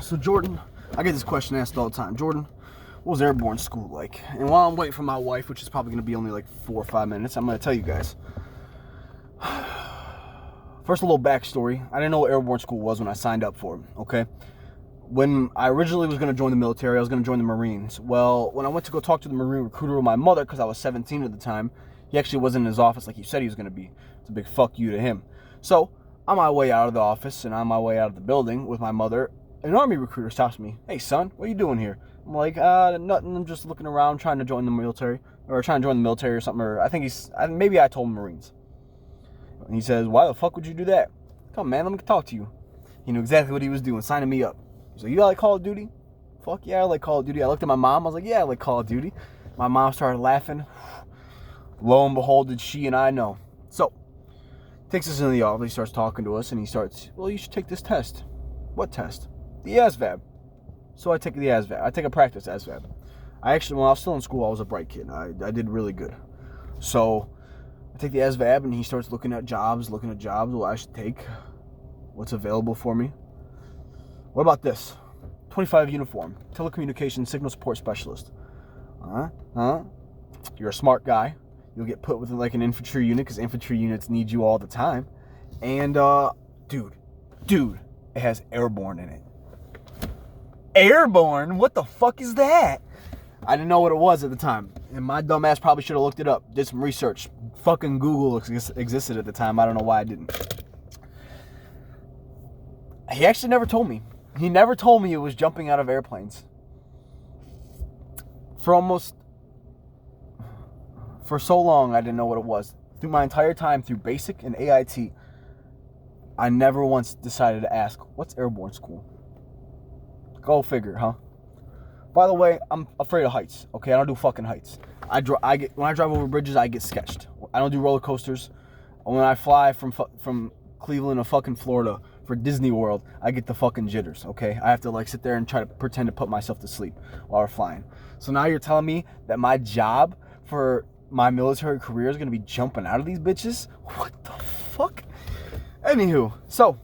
So Jordan, I get this question asked all the time. Jordan, what was airborne school like? And while I'm waiting for my wife, which is probably going to be only like 4 or 5 minutes, I'm going to tell you guys. First, a little backstory. I didn't know what airborne school was when I signed up for it, okay? When I originally was going to join the military, I was going to join the Marines. Well, when I went to go talk to the Marine recruiter with my mother, because I was 17 at the time, he actually wasn't in his office like he said he was going to be. It's a big fuck you to him. So, on my way out of the office and on my way out of the building with my mother, an Army recruiter stops me. Hey, son, what are you doing here? I'm like, nothing. I'm just looking around, trying to join the military, or something. Or I think maybe I told him Marines. And he says, why the fuck would you do that? Come, man, let me talk to you. He knew exactly what he was doing, signing me up. He's like, you like Call of Duty? Fuck yeah, I like Call of Duty. I looked at my mom. I was like, yeah, I like Call of Duty. My mom started laughing. Lo and behold, did she and I know. So, takes us into the office. He starts talking to us, and he starts, well, you should take this test. What test? The ASVAB. So I take the ASVAB. I take a practice ASVAB. When I was still in school, I was a bright kid. I did really good. So I take the ASVAB, and he starts looking at jobs, what I should take, what's available for me. What about this? 25 uniform, telecommunications signal support specialist. You're a smart guy. You'll get put with like an infantry unit because infantry units need you all the time. And dude, it has airborne in it. Airborne? What the fuck is that? I didn't know what it was at the time. And my dumb ass probably should have looked it up. Did some research. Fucking Google existed at the time. I don't know why I didn't. He actually never told me. He never told me it was jumping out of airplanes. For so long, I didn't know what it was. Through my entire time, through basic and AIT, I never once decided to ask, what's airborne school? Go figure, huh? By the way, I'm afraid of heights, okay? I don't do fucking heights. When I drive over bridges, I get sketched. I don't do roller coasters. When I fly from Cleveland to fucking Florida for Disney World, I get the fucking jitters, okay? I have to like sit there and try to pretend to put myself to sleep while we're flying. So now you're telling me that my job for my military career is gonna be jumping out of these bitches? What the fuck? Anywho, so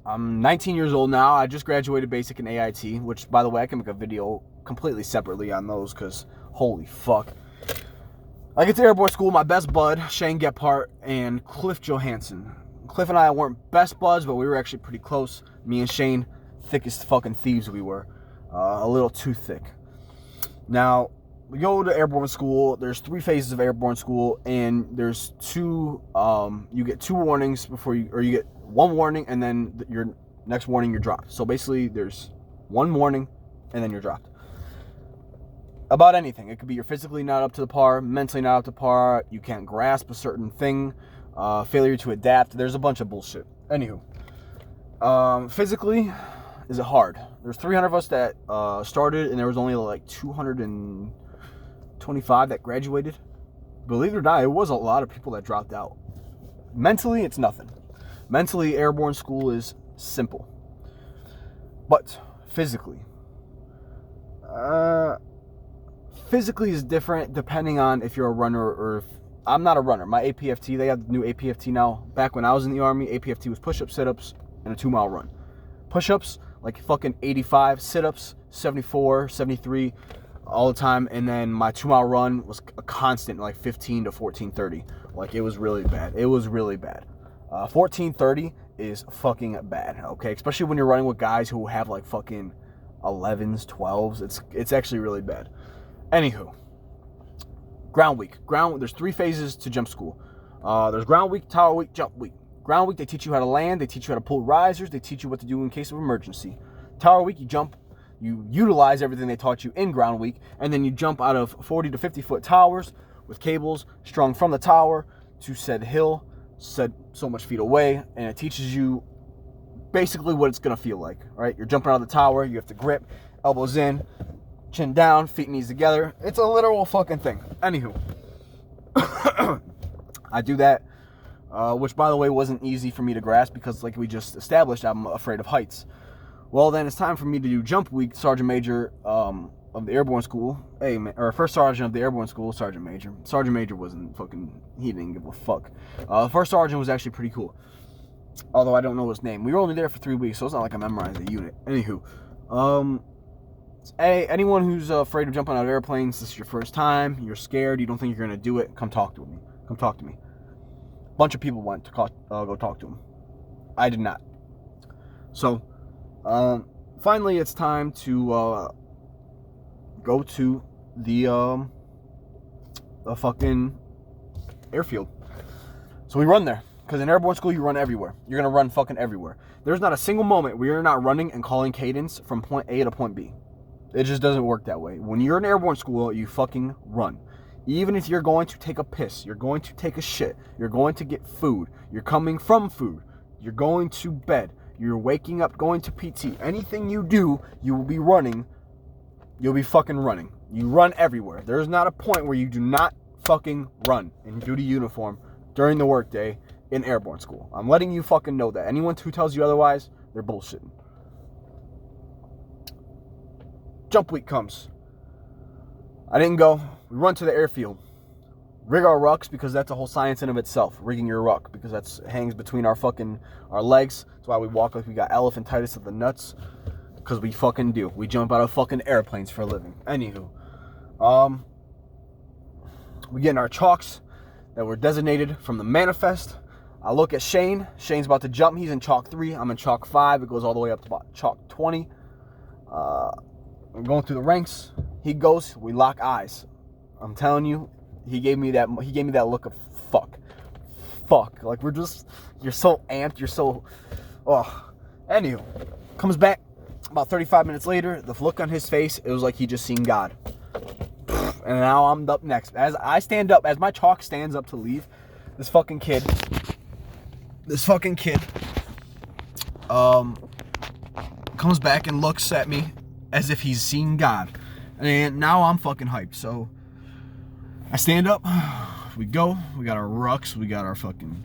I'm 19 years old now. I just graduated basic in AIT, which, by the way, I can make a video completely separately on those because holy fuck. I get to airborne school, my best bud, Shane Gephardt, and Cliff Johansson. Cliff and I weren't best buds, but we were actually pretty close. Me and Shane, thickest fucking thieves we were. A little too thick. Now, we go to airborne school. There's 3 phases of airborne school, and there's 2, you get 2 warnings you get 1 warning, and then your next warning, you're dropped. So basically, there's 1 warning, and then you're dropped. About anything. It could be you're physically not up to the par, mentally not up to par, you can't grasp a certain thing, failure to adapt. There's a bunch of bullshit. Anywho, physically, is it hard? There's 300 of us that started, and there was only like 225 that graduated. Believe it or not, it was a lot of people that dropped out. Mentally, it's nothing. Mentally, airborne school is simple. But physically is different depending on if you're a runner or if... I'm not a runner. My APFT, they have the new APFT now. Back when I was in the Army, APFT was push-ups, sit-ups, and a 2-mile run. Push-ups, like fucking 85. Sit-ups, 74, 73, all the time. And then my 2-mile run was a constant, like 15 to 14:30. Like, it was really bad. 14:30 is fucking bad, okay? Especially when you're running with guys who have like fucking 11s, 12s. It's actually really bad. Anywho, ground week. There's 3 phases to jump school. There's ground week, tower week, jump week. Ground week, they teach you how to land. They teach you how to pull risers. They teach you what to do in case of emergency. Tower week, you jump. You utilize everything they taught you in ground week, and then you jump out of 40 to 50 foot towers with cables strung from the tower to said hill, said so much feet away, and it teaches you basically what it's gonna feel like, right? You're jumping out of the tower, you have to grip, elbows in, chin down, feet and knees together. It's a literal fucking thing. Anywho, I do that, which by the way wasn't easy for me to grasp because like we just established, I'm afraid of heights. Well, then it's time for me to do jump week. Sergeant Major of the airborne school, first sergeant of the airborne school, Sergeant Major wasn't fucking, he didn't give a fuck. First sergeant was actually pretty cool. Although I don't know his name. We were only there for 3 weeks, so it's not like I memorized the unit. Anywho, hey, anyone who's afraid of jumping out of airplanes, this is your first time, you're scared, you don't think you're going to do it, come talk to me. Come talk to me. A bunch of people went to go talk to him. I did not. So, finally it's time to go to the fucking airfield. So we run there. Because in airborne school, you run everywhere. You're going to run fucking everywhere. There's not a single moment where you're not running and calling cadence from point A to point B. It just doesn't work that way. When you're in airborne school, you fucking run. Even if you're going to take a piss, you're going to take a shit, you're going to get food, you're coming from food, you're going to bed, you're waking up, going to PT. Anything you do, you will be running. You'll be fucking running. You run everywhere. There's not a point where you do not fucking run in duty uniform during the workday in airborne school. I'm letting you fucking know that. Anyone who tells you otherwise, they're bullshitting. Jump week comes. I didn't go. We run to the airfield. Rig our rucks, because that's a whole science in of itself. Rigging your ruck, because that's hangs between our legs. That's why we walk like we got elephantitis of the nuts. Because we fucking do. We jump out of fucking airplanes for a living. Anywho. We get in our chalks that were designated from the manifest. I look at Shane. Shane's about to jump. He's in chalk 3. I'm in chalk 5. It goes all the way up to about chalk 20. I'm going through the ranks. He goes. We lock eyes. I'm telling you, he gave me that look of fuck. Like you're so amped. You're so, Anywho, comes back about 35 minutes later. The look on his face, it was like he just seen God. And now I'm up next. As I stand up, as my chalk stands up to leave, this fucking kid comes back and looks at me as if he's seen God. And now I'm fucking hyped. So I stand up, we go, we got our rucks, we got our fucking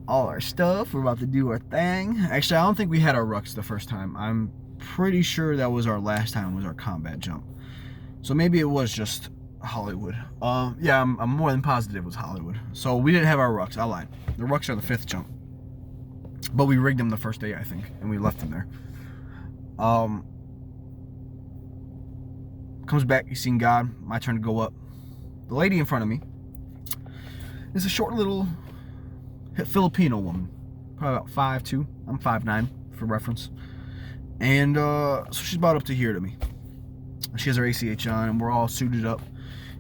all our stuff. We're about to do our thing. Actually, I don't think we had our rucks the first time. I'm pretty sure that was our last time, was our combat jump. So maybe it was just Hollywood. Yeah, I'm more than positive it was Hollywood. So we didn't have our rucks. I lied. The rucks are the 5th jump. But we rigged them the first day, I think, and we left them there. Comes back, he's seen God. My turn to go up. The lady in front of me is a short little Filipino woman, probably about 5'2". I'm 5'9", for reference. And so she's about up to here to me. She has her ACH on, and we're all suited up.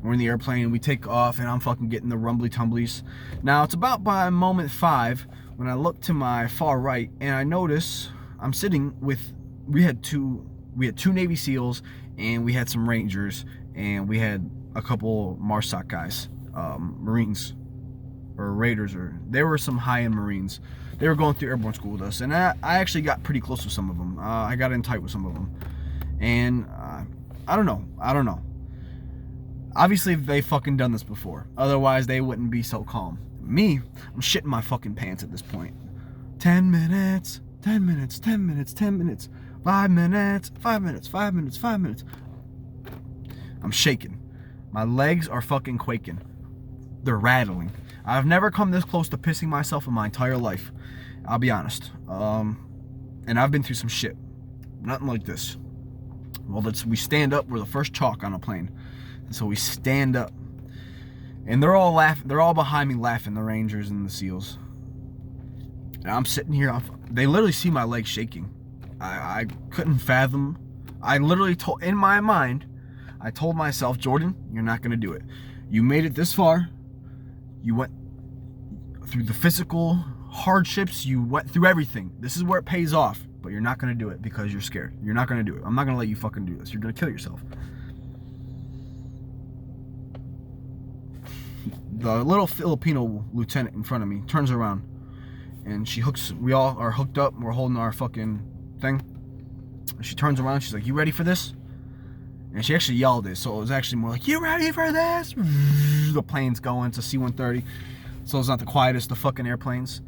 We're in the airplane, and we take off, and I'm fucking getting the rumbly tumblies. Now, it's about by moment 5 when I look to my far right, and I notice I'm sitting with, we had two Navy SEALs, and we had some Rangers, and we had a couple MARSOC guys, Marines, or Raiders, or there were some high-end Marines. They were going through airborne school with us, and I actually got pretty close with some of them. I got in tight with some of them, and I don't know. Obviously, they fucking done this before. Otherwise, they wouldn't be so calm. Me, I'm shitting my fucking pants at this point. 10 minutes, 10 minutes, 10 minutes, 10 minutes, 5 minutes, 5 minutes, 5 minutes, 5 minutes. I'm shaking. My legs are fucking quaking. They're rattling. I've never come this close to pissing myself in my entire life. I'll be honest. And I've been through some shit. Nothing like this. Well, we stand up. We're the first chalk on a plane. And so we stand up. And they're all laughing. They're all behind me laughing, the Rangers and the SEALs. And I'm sitting here. They literally see my legs shaking. I couldn't fathom. I literally told, in my mind, I told myself, Jordan, you're not going to do it. You made it this far. You went through the physical hardships. You went through everything. This is where it pays off. But you're not going to do it because you're scared. You're not going to do it. I'm not going to let you fucking do this. You're going to kill yourself. The little Filipino lieutenant in front of me turns around. And she hooks, we all are hooked up. We're holding our fucking thing. And she turns around. She's like, you ready for this? And she actually yelled it. So it was actually more like, you ready for this? The plane's going. It's a C-130. So it's not the quietest of fucking airplanes.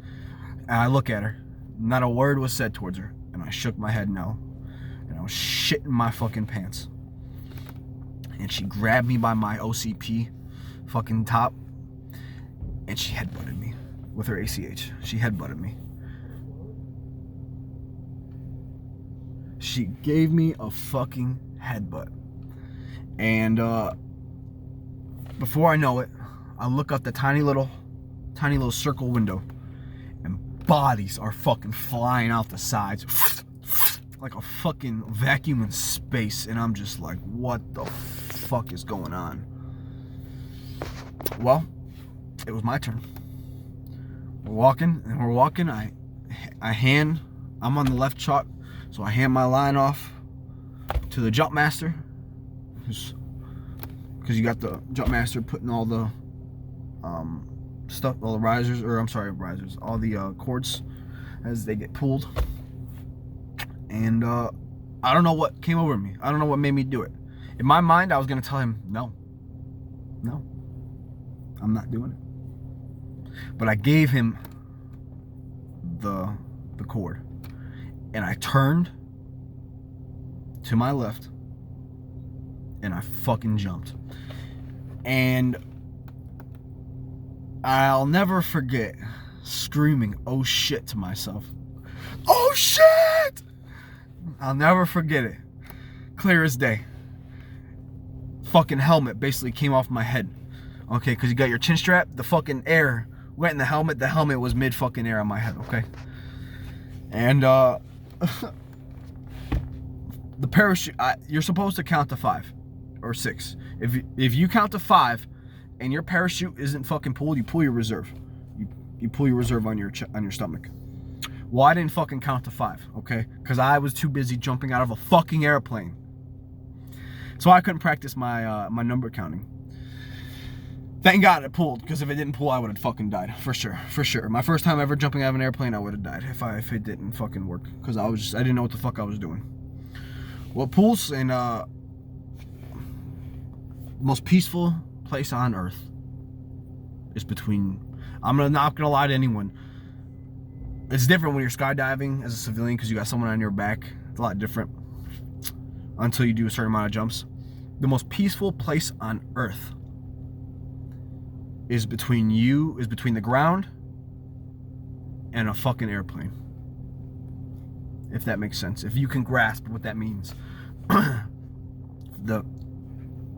And I look at her. Not a word was said towards her. And I shook my head no. And I was shitting my fucking pants. And she grabbed me by my OCP fucking top. And she headbutted me. with her ACH. She headbutted me. She gave me a fucking headbutt. And before I know it, I look out the tiny little circle window, and bodies are fucking flying out the sides like a fucking vacuum in space. And I'm just like, what the fuck is going on? Well, it was my turn. We're walking. I'm on the left chalk, so I hand my line off to the jump master, because you got the jump master putting all the stuff, all the risers, all the cords as they get pulled. And I don't know what came over me. I don't know what made me do it. In my mind, I was gonna tell him, no, I'm not doing it. But I gave him the cord, and I turned to my left, and I fucking jumped. And I'll never forget screaming, "Oh shit," to myself. Oh shit! I'll never forget it. Clear as day. Fucking helmet basically came off my head. Okay, because you got your chin strap, the fucking air went in the helmet. The helmet was mid fucking air on my head, okay? And the parachute, you're supposed to count to 5 or 6. If you count to 5 and your parachute isn't fucking pulled, you pull your reserve. You pull your reserve on your stomach. Well, I didn't fucking count to 5, okay? Because I was too busy jumping out of a fucking airplane. So I couldn't practice my my number counting. Thank God it pulled, because if it didn't pull, I would have fucking died, for sure. My first time ever jumping out of an airplane, I would have died if it didn't fucking work, because I didn't know what the fuck I was doing. Well, pools and most peaceful place on earth is between. I'm not gonna lie to anyone. It's different when you're skydiving as a civilian, because you got someone on your back. It's a lot different until you do a certain amount of jumps. The most peaceful place on earth is between the ground and a fucking airplane. If that makes sense. If you can grasp what that means. The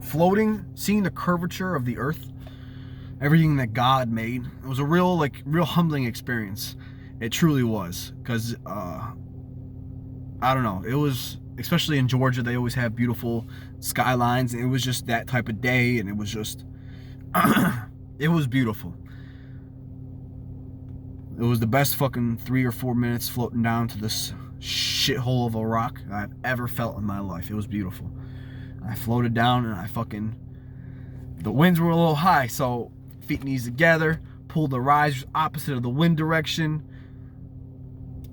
floating, seeing the curvature of the earth, everything that God made, it was a real humbling experience. It truly was. Because I don't know, it was, especially in Georgia, they always have beautiful skylines, and it was just that type of day, and it was just it was beautiful. It was the best fucking 3 or 4 minutes floating down to this shithole of a rock I've ever felt in my life. It was beautiful. I floated down, and the winds were a little high, so feet and knees together, pulled the risers opposite of the wind direction,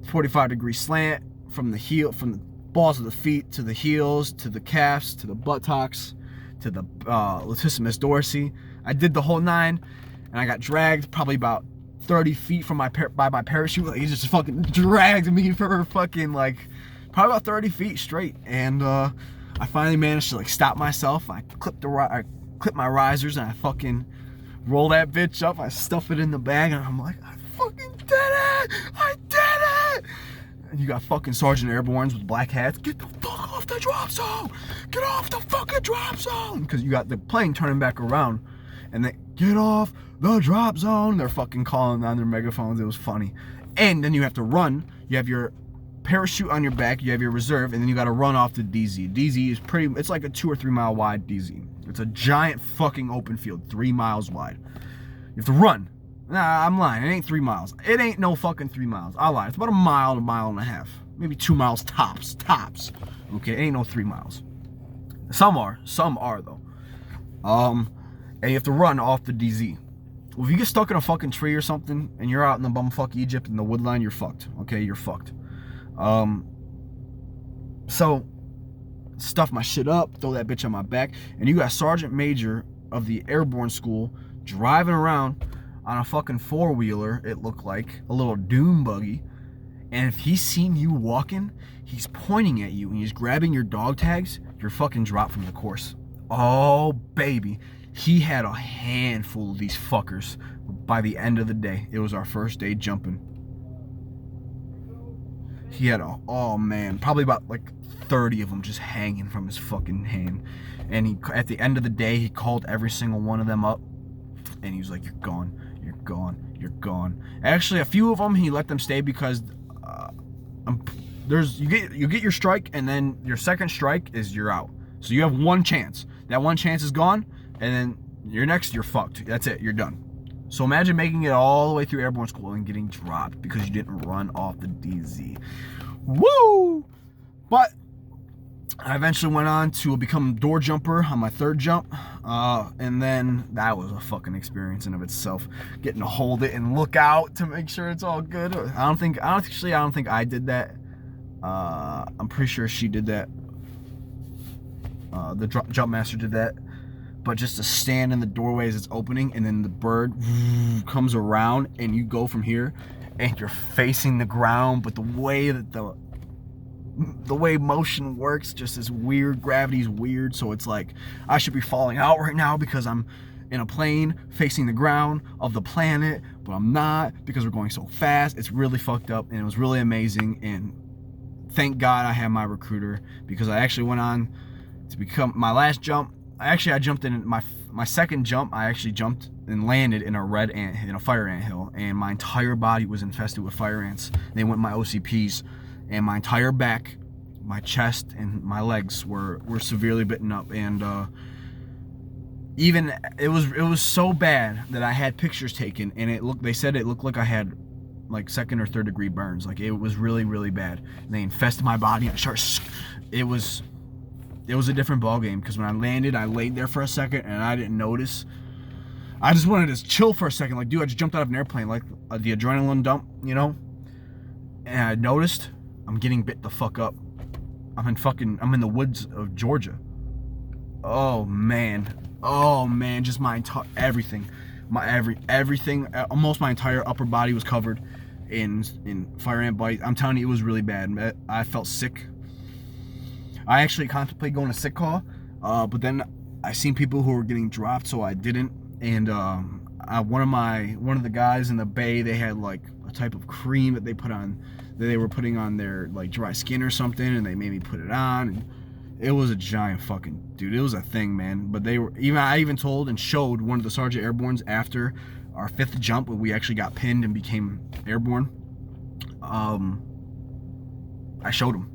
45-degree slant from the balls of the feet to the heels, to the calves, to the buttocks, to the latissimus dorsi. I did the whole 9, and I got dragged probably about 30 feet from by my parachute. Like, he just fucking dragged me for fucking probably about 30 feet straight. And I finally managed to stop myself. I clipped my risers, and I fucking roll that bitch up. I stuff it in the bag, and I'm like, I fucking did it! I did it! And you got fucking Sergeant Airbornes with black hats. Get the fuck off the drop zone! Get off the fucking drop zone! Because you got the plane turning back around, and they get off the drop zone. They're fucking calling on their megaphones. It was funny. And then you have to run. You have your parachute on your back. You have your reserve, and then you got to run off the DZ. DZ is it's like a 2 or 3 mile wide DZ. It's a giant fucking open field, 3 miles wide. You have to run. Nah, I'm lying. It ain't 3 miles. It ain't no fucking 3 miles. I lied. It's about a mile to a mile and a half. Maybe 2 miles tops. Okay, it ain't no 3 miles. Some are though. And you have to run off the DZ. Well, if you get stuck in a fucking tree or something, and you're out in the bumfuck Egypt in the woodline, you're fucked. Okay, you're fucked. So stuff my shit up, throw that bitch on my back, and you got Sergeant Major of the Airborne School driving around on a fucking 4-wheeler, it looked like, a little dune buggy, and if he's seen you walking, he's pointing at you, and he's grabbing your dog tags, you're fucking dropped from the course. Oh, baby. He had a handful of these fuckers with By the end of the day, it was our first day jumping. He had oh man, probably about like 30 of them just hanging from his fucking hand. And he, at the end of the day, he called every single one of them up, and he was like, "You're gone, you're gone, you're gone." Actually, a few of them he let them stay because you get your strike, and then your second strike is you're out. So you have one chance. That one chance is gone, and then you're fucked. That's it. You're done. So imagine making it all the way through airborne school and getting dropped because you didn't run off the DZ. Woo! But I eventually went on to become door jumper on my third jump, and then that was a fucking experience in of itself. Getting to hold it and look out to make sure it's all good. I don't think I did that. I'm pretty sure she did that. The jump master did that. But just to stand in the doorway as it's opening, and then the bird comes around, and you go from here, and you're facing the ground, but the way that the way motion works just is weird. Gravity's weird, so it's like I should be falling out right now because I'm in a plane facing the ground of the planet, but I'm not because we're going so fast. It's really fucked up, and it was really amazing. And thank God I had my recruiter, because I actually went on to become my last jump. I jumped in my second jump. I actually jumped and landed in a fire ant hill, and my entire body was infested with fire ants. They went my OCPs, and my entire back, my chest, and my legs were severely bitten up. And even it was so bad that I had pictures taken, and they said it looked like I had like second or third degree burns. Like, it was really, really bad. And they infested my body. It was a different ball game, because when I landed, I laid there for a second and I didn't notice. I just wanted to chill for a second, like, dude, I just jumped out of an airplane, like the adrenaline dump, you know. And I noticed I'm getting bit the fuck up. I'm in the woods of Georgia. Oh man, just my entire everything, almost my entire upper body was covered in fire ant bite. I'm telling you, it was really bad. I felt sick. I actually contemplated going to sick call, but then I seen people who were getting dropped, so I didn't. And one of the guys in the bay, they had like a type of cream that they were putting on their like dry skin or something, and they made me put it on. And it was a giant fucking dude. It was a thing, man. But I even told and showed one of the Sergeant Airbornes after our fifth jump when we actually got pinned and became airborne. I showed him.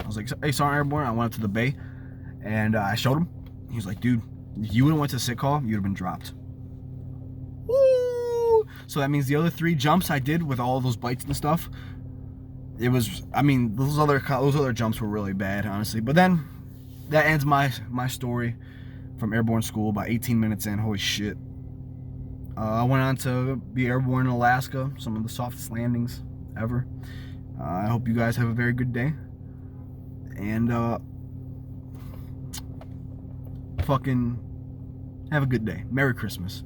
I was like, "Hey, Sergeant Airborne," I went up to the bay, and I showed him. He was like, "Dude, if you would have went to sick call, you'd have been dropped." Woo! So that means the other 3 jumps I did with all those bites and stuff, those other jumps were really bad, honestly. But then that ends my story from airborne school. About 18 minutes in, holy shit. I went on to be airborne in Alaska, some of the softest landings ever. I hope you guys have a very good day. And fucking have a good day. Merry Christmas.